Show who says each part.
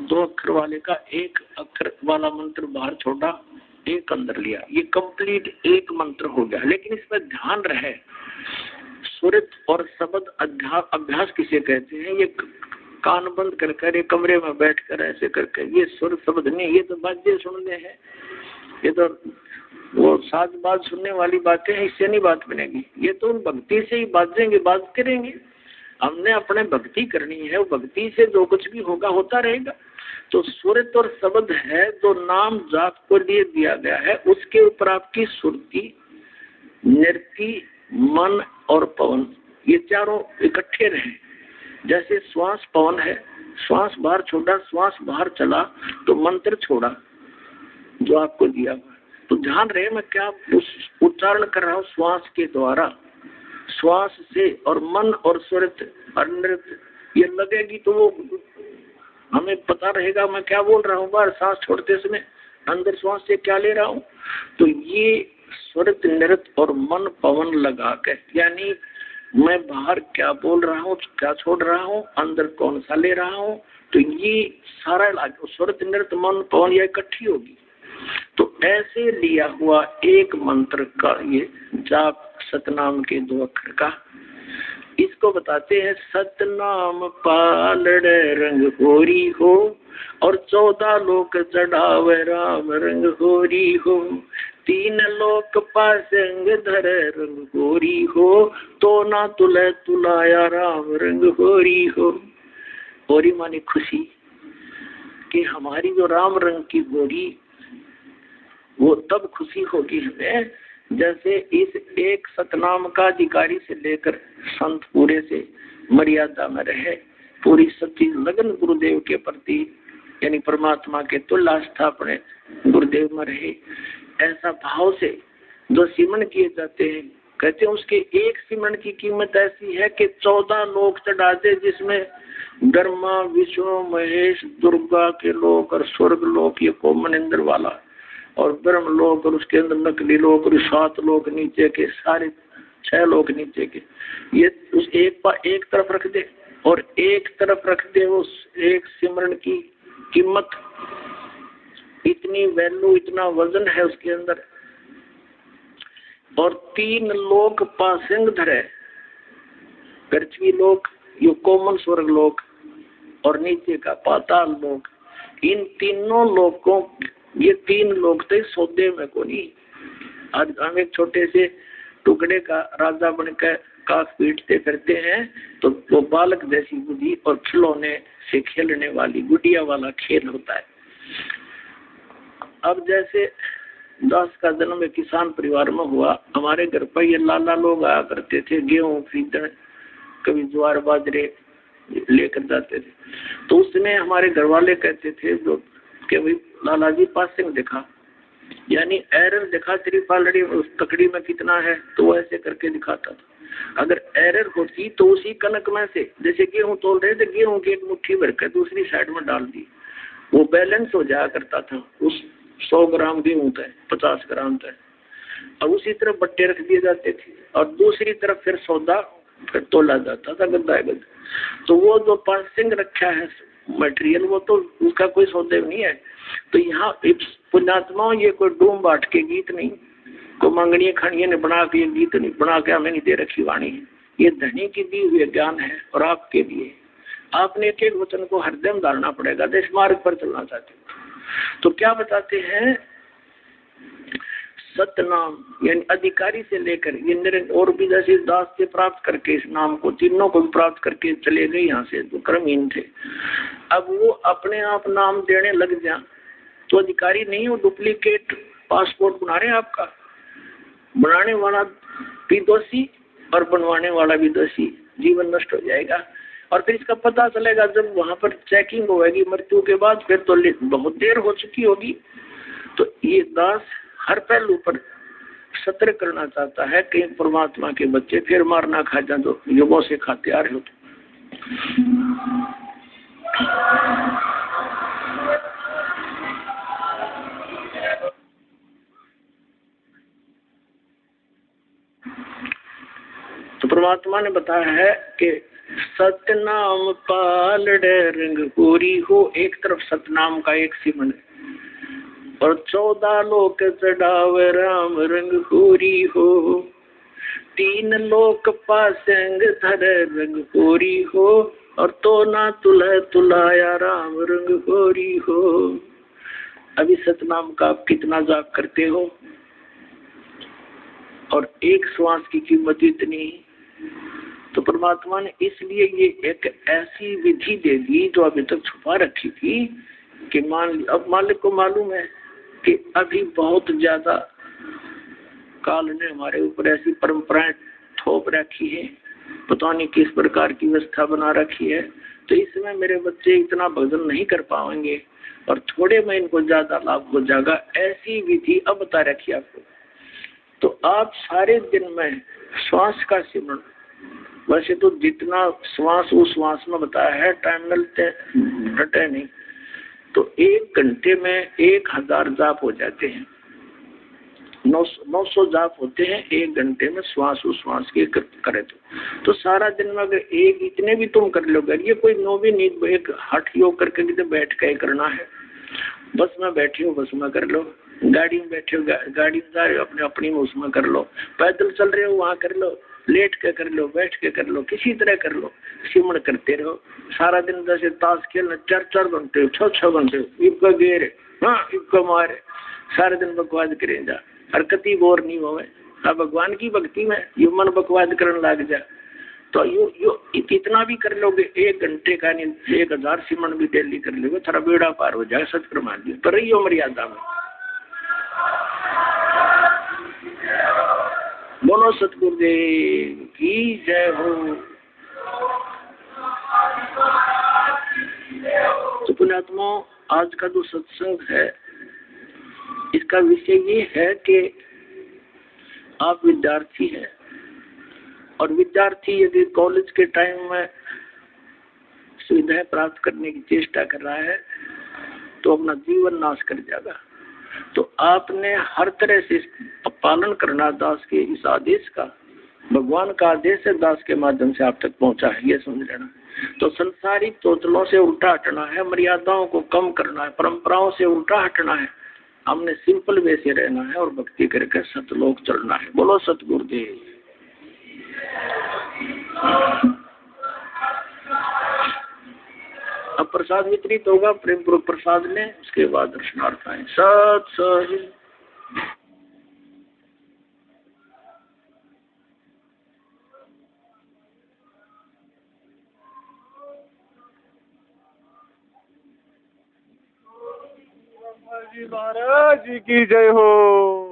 Speaker 1: 2 अक्षर वाले का 1 अक्षर वाला मंत्र बाहर छोड़ा, 1 अंदर लिया, ये कंप्लीट 1 मंत्र हो गया। लेकिन इसमें ध्यान रहे, सुरत और शब्द अभ्यास किसे कहते हैं? ये कान बंद कर एक कमरे में बैठकर ऐसे करके ये सुर शब्द नहीं, ये तो बातें सुनने हैं, ये तो वो साज बात सुनने वाली बातें हैं, इससे नहीं बात बनेगी। ये तो भक्ति से ही बाजेंगे, बात करेंगे। हमने अपने भक्ति करनी है, वो भक्ति से जो कुछ भी होगा होता रहेगा। तो सुरत और शब्द है जो नाम जाप को लिए दिया गया है, उसके ऊपर आपकी सुरती, नृत्य, मन और पवन, ये चारों इकट्ठे रहे। जैसे श्वास पवन है, श्वास बाहर छोड़ा, श्वास बाहर चला तो मंत्र छोड़ा जो आपको दिया हुआ। तो ध्यान रहे मैं क्या उच्चारण कर रहा हूँ, श्वास के द्वारा, श्वास से, और मन और सुरत और नृत्य ये लगेगी तो वो हमें पता रहेगा मैं क्या बोल रहा हूँ। बाहर सांस छोड़ते समय अंदर श्वास से क्या ले रहा हूँ, तो ये सुरत, नृत्य और मन पवन लगा के, यानी मैं बाहर क्या बोल रहा हूँ, क्या छोड़ रहा हूँ, अंदर कौन सा ले रहा हूँ, तो ये सारा सुरत, नृत्य, मन, पवन ये इकट्ठी होगी। तो ऐसे लिया हुआ 1 मंत्र का ये जाप सतनाम के 2 अक्षर का, इसको बताते हैं सतनाम पालड़े रंग होरी हो, और 14 लोक चढ़ावे राम रंग होरी हो, 3 लोक पासंग धरे रंग होरी हो, तो ना तुले तुलाया राम रंग होरी हो। होरी माने खुशी, कि हमारी जो राम रंग की होरी, वो तब खुशी होगी हमें जैसे इस 1 सतनाम का अधिकारी से लेकर संत पूरे से मर्यादा में रहे, पूरी सच्ची लगन गुरुदेव के प्रति, यानी परमात्मा के तुल्य आस्था अपने गुरुदेव में रहे। ऐसा भाव से जो सिमरन किए जाते हैं, कहते हैं उसके 1 सिमरन की कीमत ऐसी है कि 14 लोक चढ़ा दे, जिसमें ब्रह्मा, विष्णु, महेश, दुर्गा के लोक और स्वर्ग लोक, ये कोमन इंद्र वाला, और ब्रह्म लोक और उसके अंदर नकली लोक और 7 लोक नीचे के, सारे 6 लोक नीचे के, ये उस एक तरफ रख दे, और एक तरफ रख दे उस 1 सिमरन की कीमत। इतनी वैल्यू, इतना वजन है उसके अंदर। और 3 लोक पासंग धरे, पृथ्वी लोक, ये कोमल स्वर्ग लोक, और नीचे का पाताल लोक, इन तीनों लोकों, ये 3 लोग थे सौदे में को नहीं। आज हम एक छोटे से टुकड़े का राजा बनकर काफ पीटते करते हैं, तो वो बालक जैसी बुद्धि और खिलौने से खेलने वाली गुड़िया वाला खेल होता है। अब जैसे दास का जन्म एक किसान परिवार में हुआ, हमारे घर पर ये लाला लोग आया करते थे, गेहूं खरीदने, कभी ज्वार बाजरे लेकर जाते थे। तो उसमें हमारे घर वाले कहते थे जो कि भाई लाला जी पासिंग दिखा, यानी एरर दिखा, तेरी पालड़ी उस तकड़ी में कितना है, तो वो ऐसे करके दिखाता था। अगर एरर होती तो उसी कनक में से, जैसे गेहूं तोल रहे थे, गेहूं की एक मुट्ठी भरकर दूसरी साइड में डाल दी, वो बैलेंस हो जाया करता था। उस 100 ग्राम गेहूं था 50 ग्राम था, और उसी तरफ बट्टे रख दिए जाते थे, और दूसरी तरफ फिर सौदा फिर तोला जाता था गद्दा गद्दा। तो वो जो पासिंग रखा है मटेरियल, वो तो उसका कोई सौदेव नहीं है। तो यहाँ पुण्यात्मा, ये कोई डूम बाट के गीत नहीं, को मांगनी खानिए ने बना के गीत नहीं बना के हमें नहीं दे रखी वाणी है, ये धनी की दी हुए ज्ञान है। और आपके लिए आपने एक वचन को हृदय में डालना पड़ेगा, देश मार्ग पर चलना चाहते हो। तो क्या बताते हैं, सतनाम यानी अधिकारी से लेकर ये और भी जैसे दास से प्राप्त करके इस नाम को, तीनों को भी प्राप्त करके चले गए यहाँ से, जो क्रमहीन थे। अब वो अपने आप नाम देने लग जाए तो अधिकारी नहीं, वो डुप्लीकेट पासपोर्ट बना रहे हैं आपका। बनाने वाला भी दोषी और बनवाने वाला भी दोषी, जीवन नष्ट हो जाएगा। और फिर इसका पता चलेगा जब वहां पर चेकिंग होगी मृत्यु के बाद, फिर तो बहुत देर हो चुकी होगी। तो ये दास हर पहलू पर सतर्क करना चाहता है कि परमात्मा के बच्चे फिर मारना खा जाए तो युगों से खाते आ रहे हो। तो परमात्मा ने बताया है कि सतनाम पालड़े रंग पूरी हो। एक तरफ सतनाम का एक सिमन और 14 लोक चढ़ावे राम रंग पूरी हो। 3 लोक पासंग धर रंग पूरी हो और तो ना तुलह तुलाया राम रंग पूरी हो। अभी सतनाम का आप कितना जाप करते हो और एक श्वास की कीमत इतनी। तो परमात्मा ने इसलिए ये एक ऐसी विधि दे दी जो अभी तक छुपा रखी थी कि अब मालिक को मालूम है कि अभी बहुत ज्यादा काल ने हमारे ऊपर ऐसी परंपराएं थोप रखी है, पता नहीं किस प्रकार की व्यवस्था बना रखी है, तो इसमें मेरे बच्चे इतना भजन नहीं कर पाएंगे और थोड़े में इनको ज्यादा लाभ हो जाएगा। ऐसी विधि अब बता रखी आपको। तो आप सारे दिन में श्वास का सिमरण, वैसे तो जितना श्वास उस श्वास में बताया है टाइम मिलते घटे नहीं, तो 1 घंटे में 1000 जाप हो जाते हैं। 900 जाप होते हैं 1 घंटे में श्वास उश्वास के करे तो सारा दिन में अगर एक इतने भी तुम कर लोगे, ये कोई नो भी नहीं एक हठ योग करके तो बैठ के करना है। बस में बैठी हो बस में कर लो, गाड़ी में बैठे हो गाड़ी में जा रहे हो अपने अपनी में उसमें कर लो, पैदल चल रहे हो वहां कर लो, लेट के कर लो, बैठ के कर लो, किसी तरह कर लो, सिमरण करते रहो सारा दिन। जैसे ताश खेलना 4-4 घंटे 6-6 घंटे इबका गेर हाँ इबका मारे सारे दिन बकवाद करें जा और कति बोर नहीं होवे। अब भगवान की भक्ति में यू मन बकवाद करने लग जा तो यो इतना भी कर लोगे 1 घंटे का नहीं 1000 सिमरण भी डेली कर लोगे, थोड़ा बेड़ा पार हो जाए सच प्रमाण दियो तो रहियो मर्यादा में। बोलो सतगुरुदेव की जय हो। तो पुण्यात्मा आज का जो सत्संग है इसका विषय ये है कि आप विद्यार्थी हैं और विद्यार्थी यदि कॉलेज के टाइम में सुविधाएं प्राप्त करने की चेष्टा कर रहा है तो अपना जीवन नाश कर जाएगा। तो आपने हर तरह से पालन करना दास के इस आदेश का। भगवान का आदेश है दास के माध्यम से आप तक पहुंचा है, ये समझ लेना। तो संसारिक तोतलों से उल्टा हटना है, मर्यादाओं को कम करना है, परंपराओं से उल्टा हटना है, हमने सिंपल वे से रहना है और भक्ति करके सतलोक चलना है। बोलो सतगुरुदेव। अब प्रसाद वितरित होगा, प्रेम पूर्वक प्रसाद लें, उसके बाद दर्शनार्थ आए। सत सही।
Speaker 2: महाराज जी की जय हो।